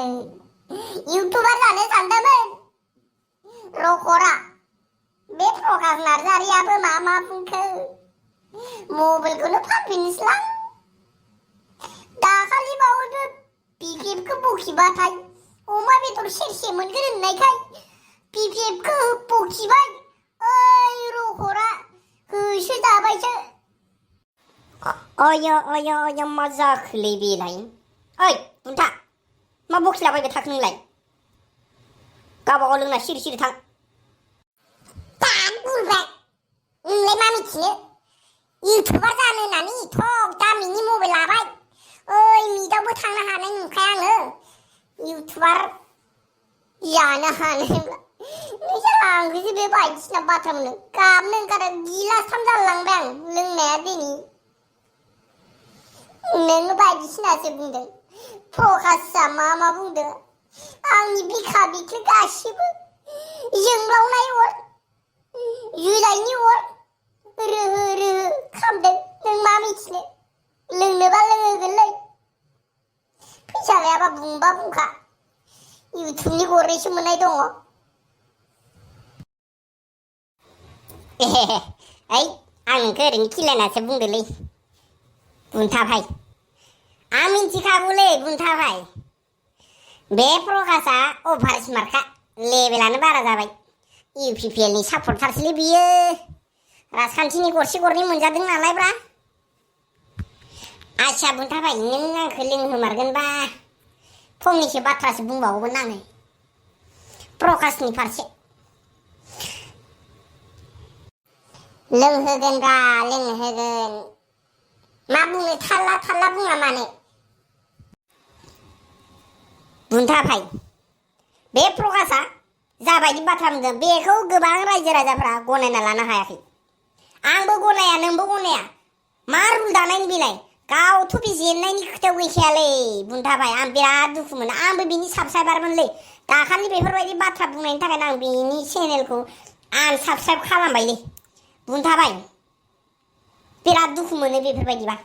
YouTuber जानो सानदोंमोन रखरा बे प्रकाश नार्जारियाबो मा बुंखो मबाइलखौनो फानफिननोसैलां दाखालि बावैबो पिपिएफखौ बखिबाथाय अमा बेदर सेरसे मोनगोन होननायखाय पिपिएफखौ बखिबाय ओइ रखरा होसो जाबायसो अय मा जाखोलै बेलाय ओइ बुन्था मा बखिलाबायबाय थाखो नोंलाय गावबागाव लोंना सिरि थां दान बुंबाय नोंलाय मा मिथिनो इउटुबार जानो होननानै एथ' दामिनि मबाइल लाबाय ओइ मिटआवबो थांनो हानाय नंखाया आङो इउटुबार जानो हानाय नोंसोर आंखौसो बे बायदिसिना बाथ्रा मोनो गाबनो ओंखारो गिलासथाम जालांबाय आं लोंनाया दिनै नोङो बायदिसिनासो बुंदों प्रकाशआ मा बुंदों आंनि बिखा बिख्लो गासिबो जोंब्लावनाय अर जुजाइनि अर रोहो खामदों नों मा मिथिनो लोंनोबा लोंहोगोनलै फैसा लायाबा बुंबा बुंखा इउटुबनि गरनैसो मोननाय दङ ओइ आं नोंखौ ओरैनो खिलायनासो बुंदोलै बुन्था भाइ आं मिन्थिखागौलै बुन्था भाइ बे प्रकाशआ अभार स्मार्टखा लेभेलानो बारा जाबाय इउपिपिएलनि सापर्टारसोलै बियो राजखान्थिनि गरसे गरनै मोनजादों नालायब्रा आच्छा बुन्था भाइ नों आंखौ लोंहोमारगोनबा फंनैसो बाथ्रासो बुंबावगोन आङो प्रकाशनि फारसे लोंहोगोनब्रा लोंहोगोन मा बुंनो थाल्ला बुङा मानो बुन्था भाइ बे प्रकाशआ जाबायदि बाथ्रा बुंदों बेखौ गोबां रायजो राजाफ्रा गनायना लानो हायाखै आंबो गनाया नोंबो गनाया मा रुल दानायनि बेलाय गावथ' बे जेननायनि खोथायाव गैखायालै बुन्था भाइ आं बिराद दुखु मोनो आंबो बिनि साबस्क्राइबारमोनलै दाखालि बेफोरबायदि बाथ्रा बुंनायनि थाखायनो आं बिनि चेनेलखौ आनसाबस्क्राइब खालामबायलै बुन्था भाइ बिराद दुखु मोनो बेफोरबायदिबा